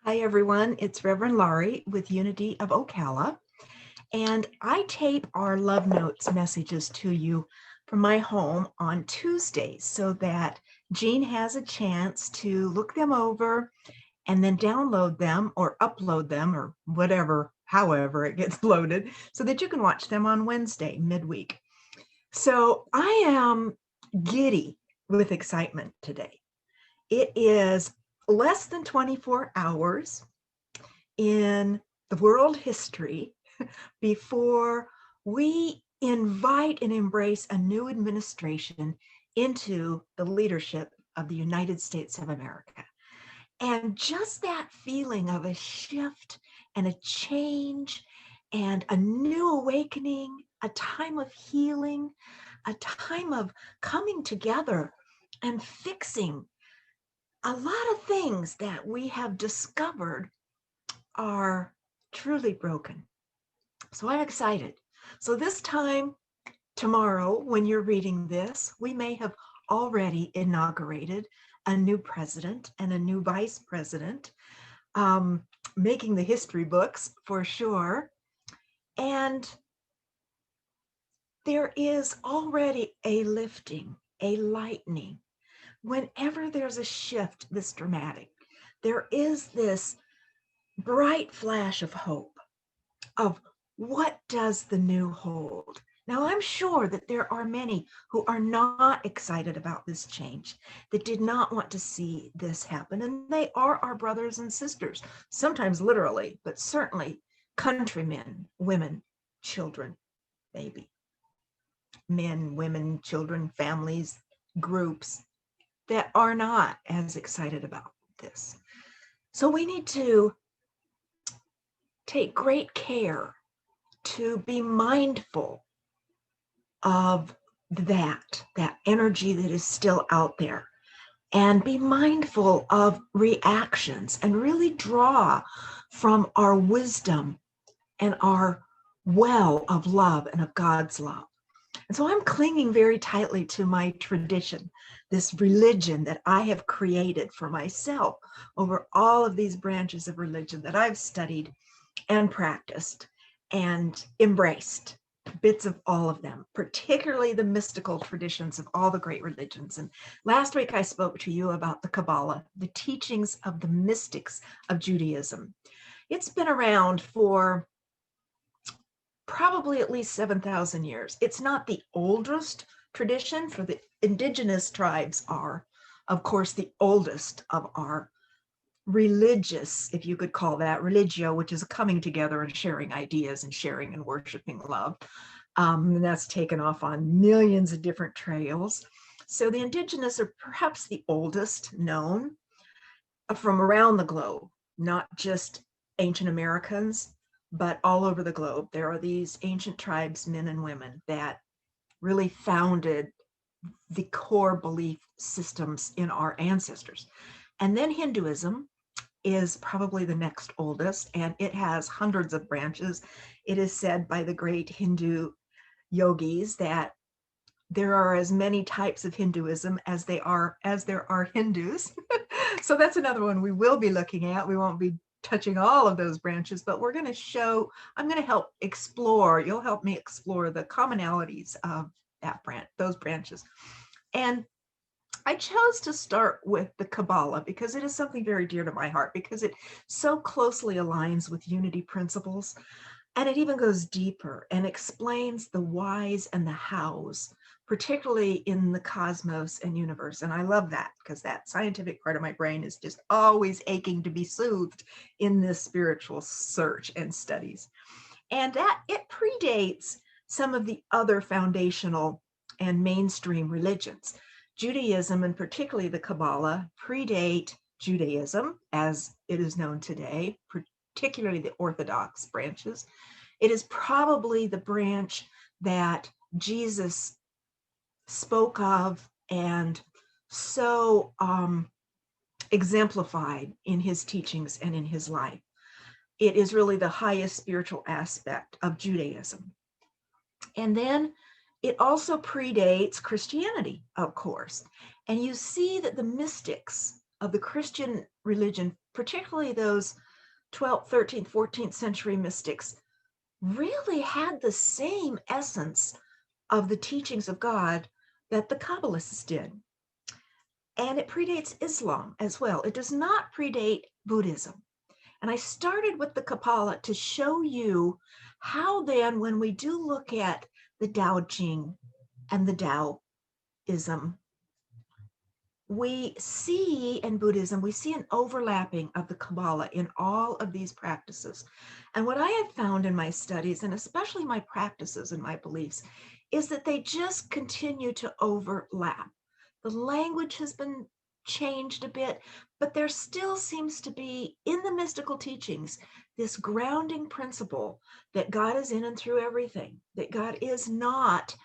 Hi, everyone. It's Reverend Laurie with Unity of Ocala, and I tape our Love Notes messages to you from my home on Tuesdays so that Jean has a chance to look them over and then download them or upload them or whatever, however it gets loaded, so that you can watch them on Wednesday, midweek. So I am giddy with excitement today. It is less than 24 hours in the world history before we invite and embrace a new administration into the leadership of the United States of America. And just that feeling of a shift and a change and a new awakening, a time of healing, a time of coming together and fixing a lot of things that we have discovered are truly broken. So I'm excited. So this time tomorrow, when you're reading this, we may have already inaugurated a new president and a new vice president, making the history books for sure. And there is already a lifting, a lightening. Whenever there's a shift this dramatic, there is this bright flash of hope of what does the new hold. Now, I'm sure that there are many who are not excited about this change, that did not want to see this happen. And they are our brothers and sisters, sometimes literally, but certainly countrymen, women, children, maybe, men, women, children, families, groups that are not as excited about this. So we need to take great care to be mindful of that energy that is still out there, and be mindful of reactions and really draw from our wisdom and our well of love and of God's love. And so I'm clinging very tightly to my tradition, this religion that I have created for myself over all of these branches of religion that I've studied and practiced and embraced bits of all of them, particularly the mystical traditions of all the great religions. And last week I spoke to you about the Kabbalah, the teachings of the mystics of Judaism. It's been around for probably at least 7,000 years. It's not the oldest tradition, for the indigenous tribes are, of course, the oldest of our religious, if you could call that, religio, which is a coming together and sharing ideas and sharing and worshiping love. And that's taken off on millions of different trails. So the indigenous are perhaps the oldest known from around the globe, not just ancient Americans, but all over the globe. There are these ancient tribes, men and women, that really founded the core belief systems in our ancestors. And then Hinduism is probably the next oldest, and it has hundreds of branches. It is said by the great Hindu yogis that there are as many types of Hinduism as there are Hindus. So that's another one we will be looking at. We won't be touching all of those branches, but we're going to show, I'm going to help explore, you'll help me explore the commonalities of those branches. And I chose to start with the Kabbalah because it is something very dear to my heart, because it so closely aligns with unity principles. And it even goes deeper and explains the whys and the hows, particularly in the cosmos and universe. And I love that, because that scientific part of my brain is just always aching to be soothed in this spiritual search and studies. And that it predates some of the other foundational and mainstream religions. Judaism, and particularly the Kabbalah, predate Judaism as it is known today, particularly the Orthodox branches. It is probably the branch that Jesus spoke of and so exemplified in his teachings and in his life. It is really the highest spiritual aspect of Judaism. And then it also predates Christianity, of course. And you see that the mystics of the Christian religion particularly those 12th, 13th, 14th century mystics, really had the same essence of the teachings of God that the Kabbalists did. And it predates Islam as well. It does not predate Buddhism. And I started with the Kabbalah to show you how then, when we do look at the Tao Ching and the Taoism, we see in Buddhism, we see an overlapping of the Kabbalah in all of these practices. And what I have found in my studies, and especially my practices and my beliefs, is that they just continue to overlap. The language has been changed a bit, but there still seems to be, in the mystical teachings, this grounding principle that God is in and through everything, that God is not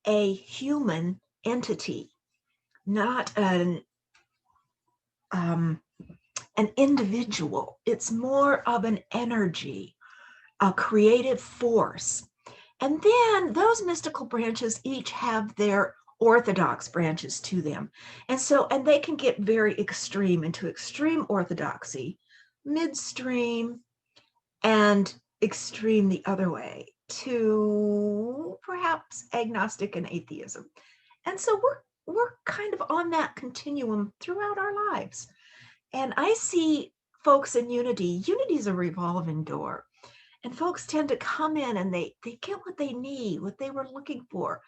a human entity, not an individual. It's more of an energy, a creative force. And then those mystical branches each have their orthodox branches to them. And they can get very extreme, into extreme orthodoxy, midstream, and extreme the other way to perhaps agnostic and atheism. And so we're kind of on that continuum throughout our lives. And I see folks in unity. Unity is a revolving door. And folks tend to come in and they get what they need, what they were looking for,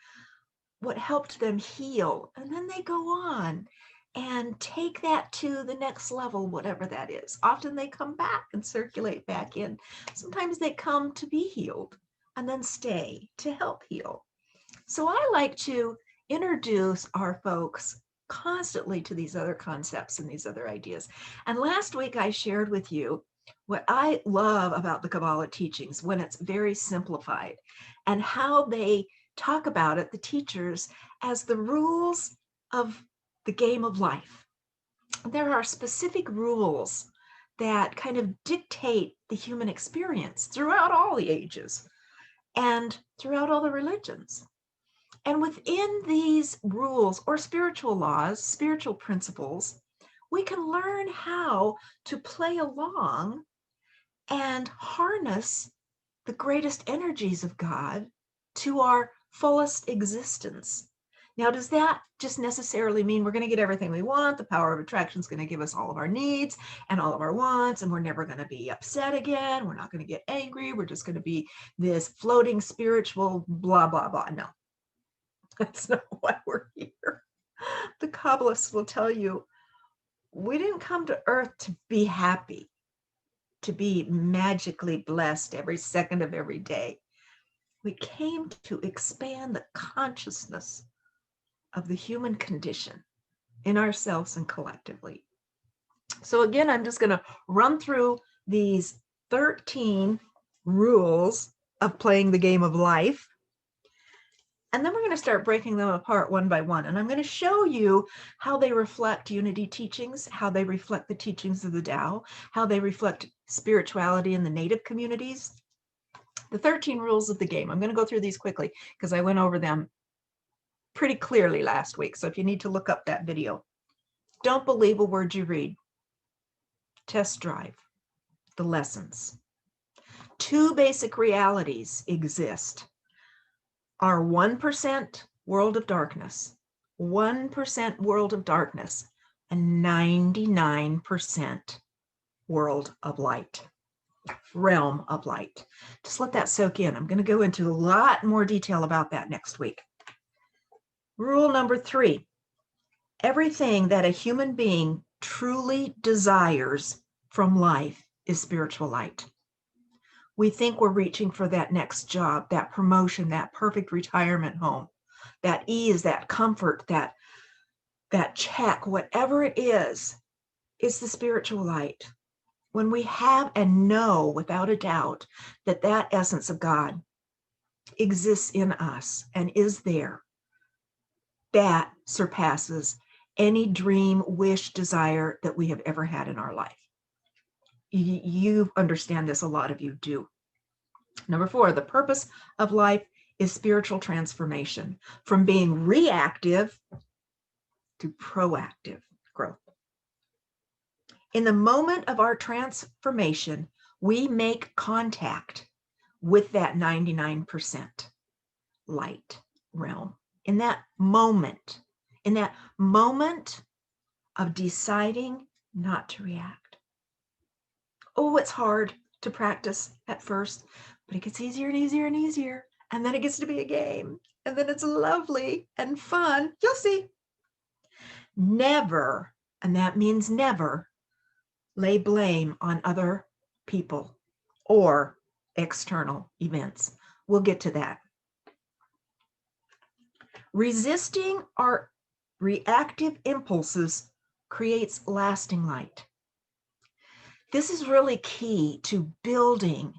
what helped them heal. And then they go on and take that to the next level, whatever that is. Often they come back and circulate back in. Sometimes they come to be healed and then stay to help heal. So I like to introduce our folks constantly to these other concepts and these other ideas. And last week I shared with you what I love about the Kabbalah teachings when it's very simplified, and how they talk about it, the teachers, as the rules of the game of life. There are specific rules that kind of dictate the human experience throughout all the ages and throughout all the religions. And within these rules or spiritual laws, spiritual principles, we can learn how to play along and harness the greatest energies of God to our fullest existence. Now, does that just necessarily mean we're going to get everything we want? The power of attraction is going to give us all of our needs and all of our wants, and we're never going to be upset again. We're not going to get angry. We're just going to be this floating spiritual blah, blah, blah. No, that's not why we're here. The Kabbalists will tell you, we didn't come to earth to be happy, to be magically blessed every second of every day. We came to expand the consciousness of the human condition in ourselves and collectively. So again, I'm just going to run through these 13 rules of playing the game of life. And then we're going to start breaking them apart one by one. And I'm going to show you how they reflect unity teachings, how they reflect the teachings of the Tao, how they reflect spirituality in the native communities. The 13 rules of the game. I'm going to go through these quickly because I went over them pretty clearly last week. So if you need to look up that video, don't believe a word you read. Test drive the lessons. 2 basic realities exist. Our 1% world of darkness, 1% world of darkness, and 99% world of light, realm of light. Just let that soak in. I'm going to go into a lot more detail about that next week. Rule number 3, everything that a human being truly desires from life is spiritual light. We think we're reaching for that next job, that promotion, that perfect retirement home, that ease, that comfort, that check, whatever it is the spiritual light. When we have and know without a doubt that that essence of God exists in us and is there, that surpasses any dream, wish, desire that we have ever had in our life. You understand this, a lot of you do. Number 4, the purpose of life is spiritual transformation, from being reactive to proactive growth. In the moment of our transformation, we make contact with that 99% light realm. In that moment of deciding not to react. Oh, it's hard to practice at first, but it gets easier and easier and easier. And then it gets to be a game. And then it's lovely and fun. You'll see. Never, and that means never, lay blame on other people or external events. We'll get to that. Resisting our reactive impulses creates lasting light. This is really key to building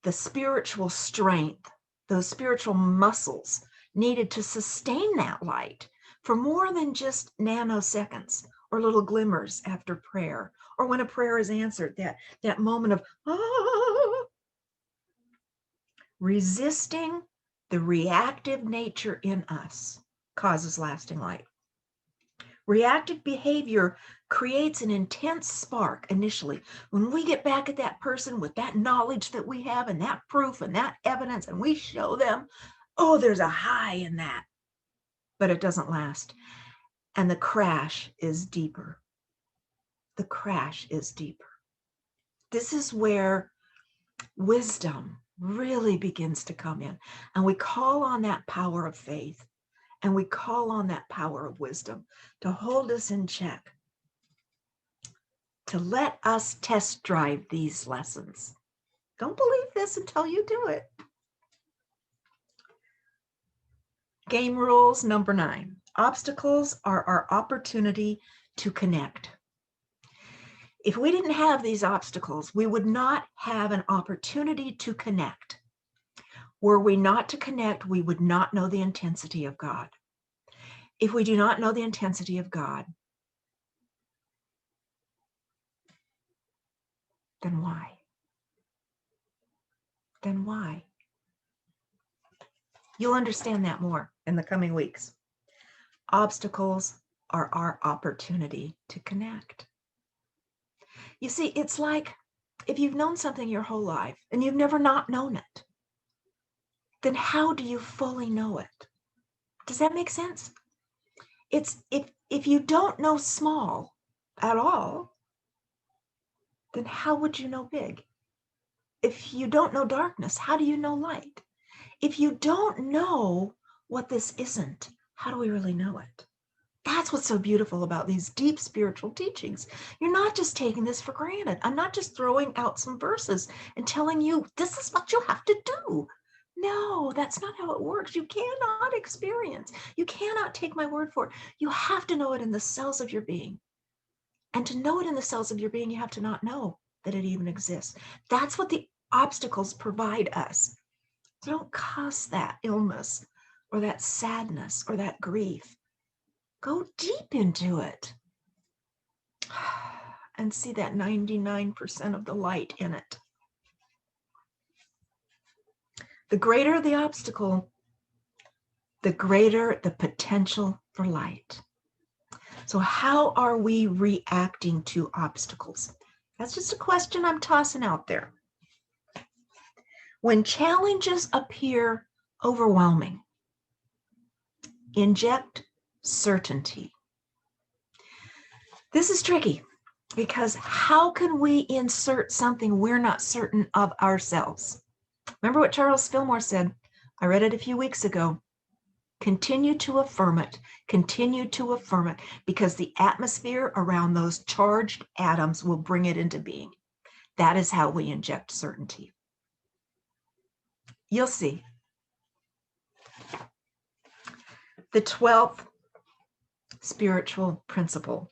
the spiritual strength, those spiritual muscles needed to sustain that light for more than just nanoseconds or little glimmers after prayer, or when a prayer is answered, that moment of, ah. Resisting the reactive nature in us causes lasting light. Reactive behavior creates an intense spark initially. When we get back at that person with that knowledge that we have and that proof and that evidence, and we show them, oh, there's a high in that. But it doesn't last. And the crash is deeper. The crash is deeper. This is where wisdom really begins to come in. And we call on that power of faith. And we call on that power of wisdom to hold us in check, to let us test drive these lessons. Don't believe this until you do it. Game rules number 9. Obstacles are our opportunity to connect. If we didn't have these obstacles, we would not have an opportunity to connect. Were we not to connect, we would not know the intensity of God. If we do not know the intensity of God, then why? Then why? You'll understand that more in the coming weeks. Obstacles are our opportunity to connect. You see, it's like if you've known something your whole life and you've never not known it, then how do you fully know it? Does that make sense? It's if you don't know small at all, then how would you know big? If you don't know darkness, how do you know light? If you don't know what this isn't, how do we really know it? That's what's so beautiful about these deep spiritual teachings. You're not just taking this for granted. I'm not just throwing out some verses and telling you this is what you have to do. No, that's not how it works. You cannot experience. You cannot take my word for it. You have to know it in the cells of your being. And to know it in the cells of your being, you have to not know that it even exists. That's what the obstacles provide us. So don't cause that illness or that sadness or that grief. Go deep into it and see that 99% of the light in it. The greater the obstacle, the greater the potential for light. So how are we reacting to obstacles? That's just a question I'm tossing out there. When challenges appear overwhelming, inject certainty. This is tricky because how can we insert something we're not certain of ourselves? Remember what Charles Fillmore said? I read it a few weeks ago. Continue to affirm it. Continue to affirm it because the atmosphere around those charged atoms will bring it into being. That is how we inject certainty. You'll see. The 12th spiritual principle.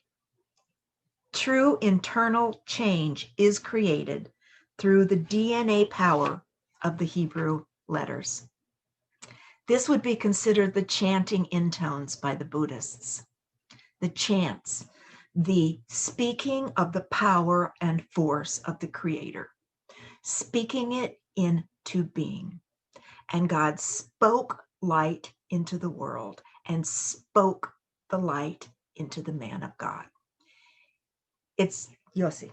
True internal change is created through the DNA power of the Hebrew letters. This would be considered the chanting intones by the Buddhists. The chants, the speaking of the power and force of the Creator, speaking it into being. And God spoke light into the world and spoke the light into the man of God. It's Yossi.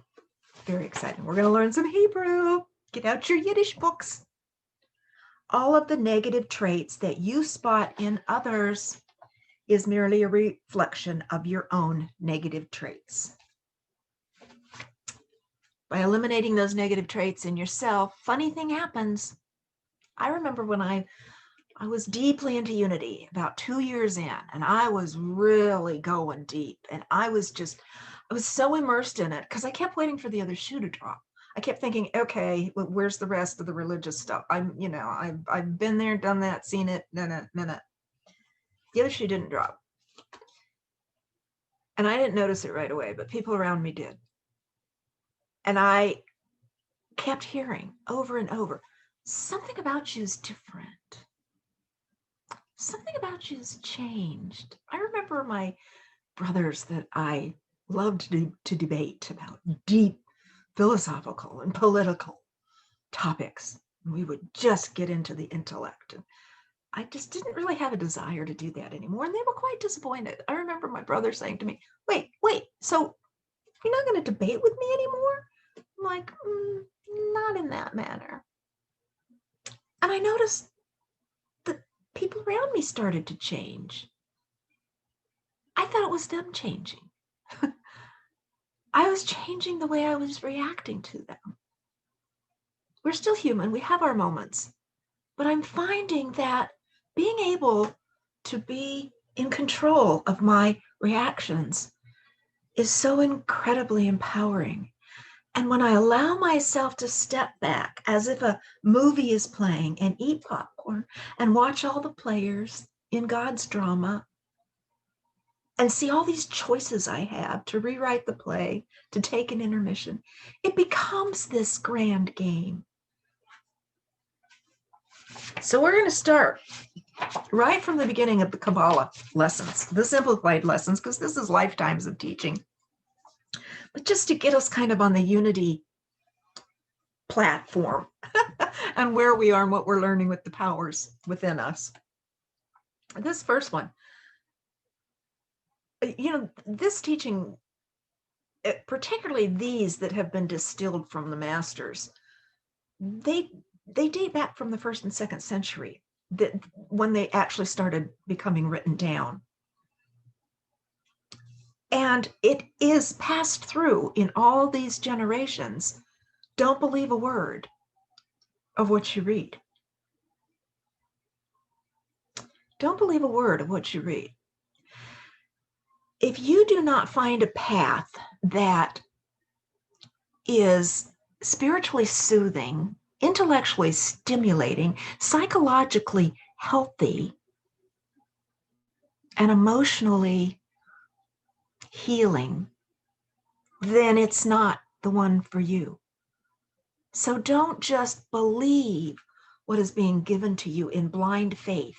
Very exciting. We're going to learn some Hebrew. Get out your Yiddish books. All of the negative traits that you spot in others is merely a reflection of your own negative traits. By eliminating those negative traits in yourself, funny thing happens. I remember when I was deeply into unity about 2 years in, and I was really going deep, and I was so immersed in it because I kept waiting for the other shoe to drop. I kept thinking, okay, well, where's the rest of the religious stuff? I've been there, done that, seen it. No. The other shoe didn't drop. And I didn't notice it right away, but people around me did. And I kept hearing over and over, something about you is different. Something about you has changed. I remember my brothers that I loved to debate about deep philosophical and political topics. We would just get into the intellect. And I just didn't really have a desire to do that anymore. And they were quite disappointed. I remember my brother saying to me, wait, so you're not going to debate with me anymore? I'm like, not in that manner. And I noticed that people around me started to change. I thought it was them changing. I was changing the way I was reacting to them. We're still human. We have our moments. But I'm finding that being able to be in control of my reactions is so incredibly empowering. And when I allow myself to step back as if a movie is playing and eat popcorn and watch all the players in God's drama and see all these choices I have to rewrite the play, to take an intermission, it becomes this grand game. So we're going to start right from the beginning of the Kabbalah lessons, the simplified lessons, because this is lifetimes of teaching. But just to get us kind of on the unity platform and where we are and what we're learning with the powers within us. This first one, this teaching, particularly these that have been distilled from the masters, they date back from the 1st and 2nd century, that when they actually started becoming written down. And it is passed through in all these generations. Don't believe a word of what you read. Don't believe a word of what you read. If you do not find a path that is spiritually soothing, intellectually stimulating, psychologically healthy, and emotionally healing, then it's not the one for you. So don't just believe what is being given to you in blind faith.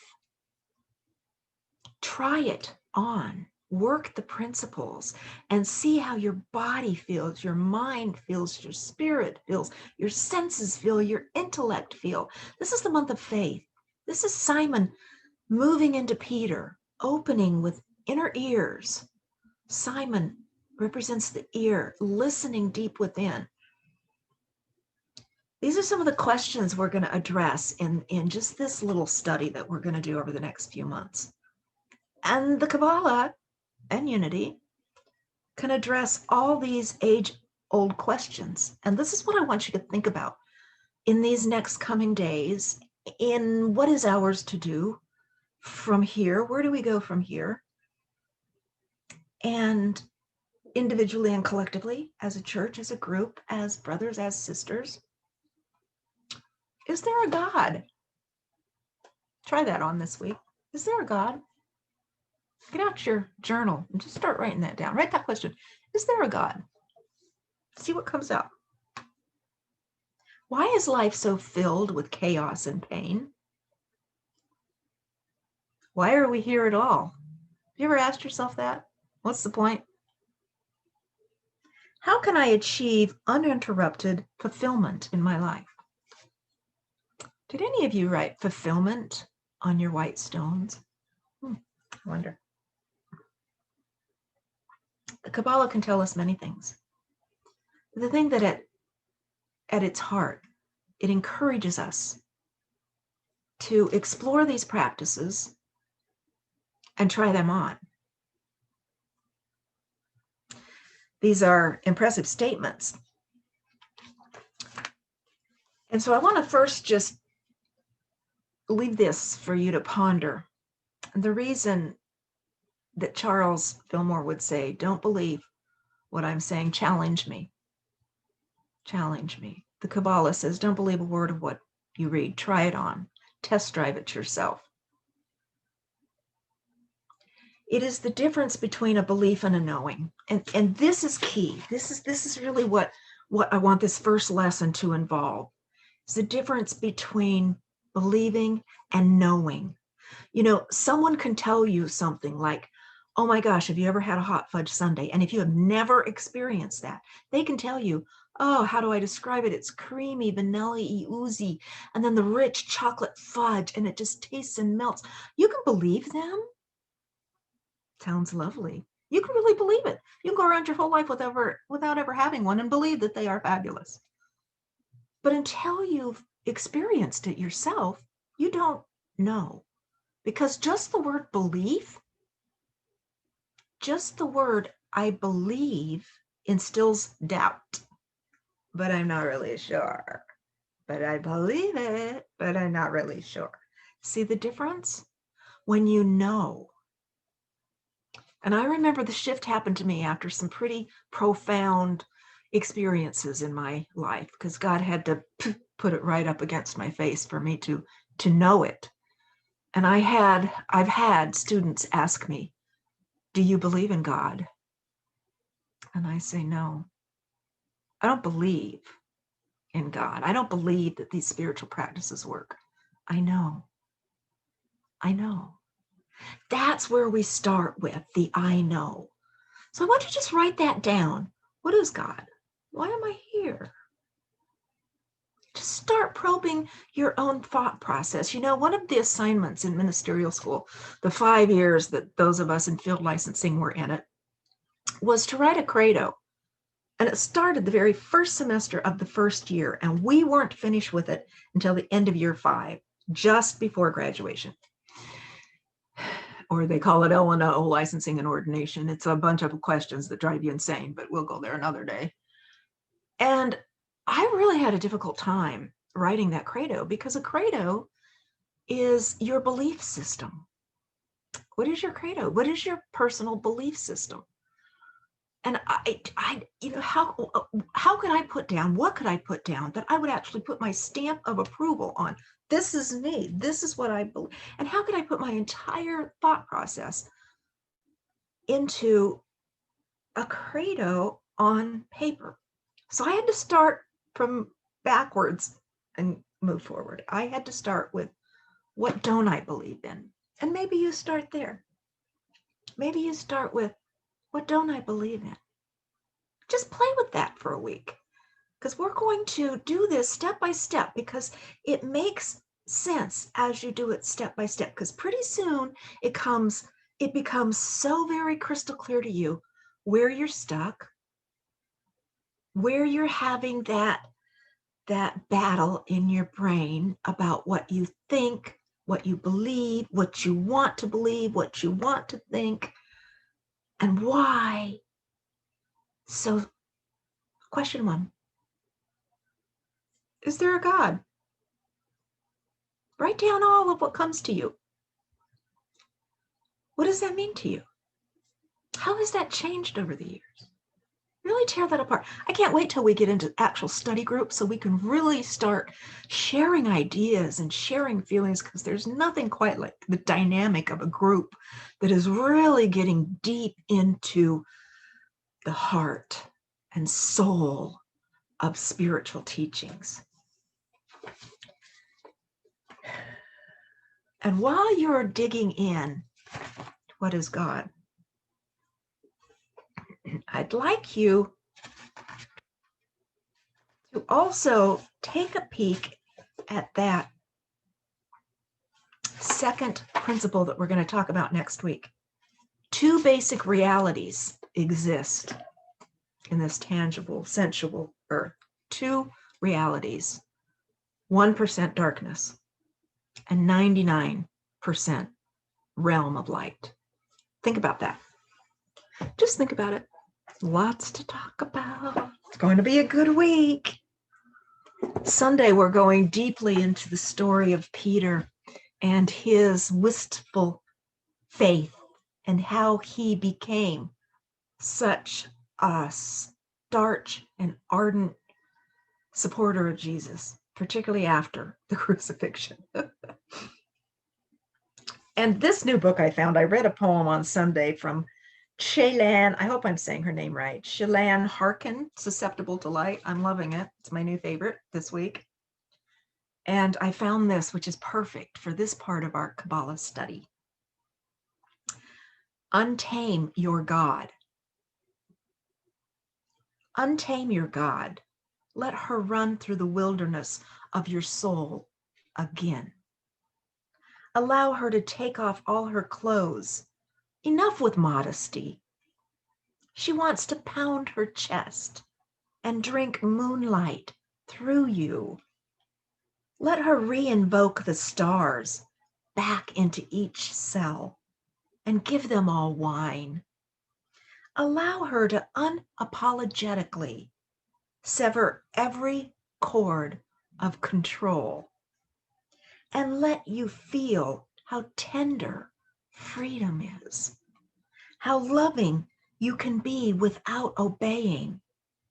Try it on. Work the principles and see how your body feels, your mind feels, your spirit feels, your senses feel, your intellect feel. This is the month of faith. This is Simon moving into Peter, opening with inner ears. Simon represents the ear, listening deep within. These are some of the questions we're going to address in just this little study that we're going to do over the next few months. And the Kabbalah and unity can address all these age-old questions. And this is what I want you to think about in these next coming days, in what is ours to do from here. Where do we go from here? And individually and collectively, as a church, as a group, as brothers, as sisters. Is there a God? Try that on this week. Is there a God? Get out your journal and just start writing that down. Write that question. Is there a God? See what comes out. Why is life so filled with chaos and pain? Why are we here at all? Have you ever asked yourself that? What's the point? How can I achieve uninterrupted fulfillment in my life? Did any of you write fulfillment on your white stones? I wonder. The Kabbalah can tell us many things. the thing that at its heart, it encourages us to explore these practices and try them on. These are impressive statements. And so I want to first just leave this for you to ponder. The reason that Charles Fillmore would say, don't believe what I'm saying, challenge me. Challenge me. The Kabbalah says, don't believe a word of what you read. Try it on. Test drive it yourself. It is the difference between a belief and a knowing. And this is key. This is really what I want this first lesson to involve. It's the difference between believing and knowing. You know, someone can tell you something like, oh my gosh, have you ever had a hot fudge sundae? And if you have never experienced that, they can tell you, oh, how do I describe it? It's creamy, vanilla-y, oozy, and then the rich chocolate fudge, and it just tastes and melts. You can believe them. Sounds lovely. You can really believe it. You can go around your whole life without ever having one and believe that they are fabulous. But until you've experienced it yourself, you don't know. Because just the word belief, just the word I believe instills doubt. But I'm not really sure. But I believe it, but I'm not really sure. See the difference? When you know. And I remember the shift happened to me after some pretty profound experiences in my life, because God had to put it right up against my face for me to know it. And I've had students ask me, do you believe in God? And I say, no, I don't believe in God. I don't believe that these spiritual practices work. I know. That's where we start with the I know. So I want you to just write that down. What is God? Why am I here? Just start probing your own thought process. You know, one of the assignments in ministerial school, the 5 years that those of us in field licensing were in it, was to write a credo. And it started the very first semester of the first year, and we weren't finished with it until the end of year 5, just before graduation. Or they call it L&O, licensing and ordination. It's a bunch of questions that drive you insane, but we'll go there another day. And I really had a difficult time writing that credo, because a credo is your belief system. What is your credo? What is your personal belief system? And I you know, how could I put down, what could I put down that I would actually put my stamp of approval on? This is me. This is what I believe. And how could I put my entire thought process into a credo on paper? So I had to start from backwards and move forward. I had to start with, what don't I believe in? And maybe you start there. Maybe you start with, what don't I believe in? Just play with that for a week, because we're going to do this step by step, because it makes sense as you do it step by step, because pretty soon it becomes so very crystal clear to you where you're stuck, where you're having that battle in your brain about what you think, what you believe, what you want to believe, what you want to think, and why. So, question 1. Is there a God? Write down all of what comes to you. What does that mean to you? How has that changed over the years? Really tear that apart. I can't wait till we get into actual study groups so we can really start sharing ideas and sharing feelings, because there's nothing quite like the dynamic of a group that is really getting deep into the heart and soul of spiritual teachings. And while you're digging in, what is God? I'd like you to also take a peek at that second principle that we're going to talk about next week. 2 basic realities exist. in this tangible, sensual earth. Two realities, 1% darkness and 99% realm of light. Think about that. Just think about it. Lots to talk about. It's going to be a good week. Sunday, we're going deeply into the story of Peter and his wistful faith and how he became such a starch and ardent supporter of Jesus, particularly after the crucifixion. And this new book I found, I read a poem on Sunday from Shailan, I hope I'm saying her name right, Shailan Harkin, Susceptible to Light. I'm loving it. It's my new favorite this week. And I found this, which is perfect for this part of our Kabbalah study. Untame your God. Untame your God. Let her run through the wilderness of your soul again. Allow her to take off all her clothes. Enough with modesty. She wants to pound her chest and drink moonlight through you. Let her re-invoke the stars back into each cell and give them all wine. Allow her to unapologetically sever every cord of control and let you feel how tender freedom is, how loving you can be without obeying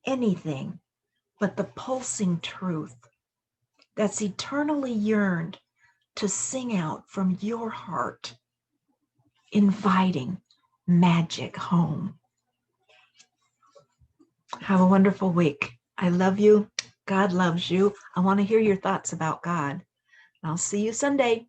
anything but the pulsing truth that's eternally yearned to sing out from your heart, inviting magic home. Have a wonderful week. I love you. God loves you. I want to hear your thoughts about God. I'll see you Sunday.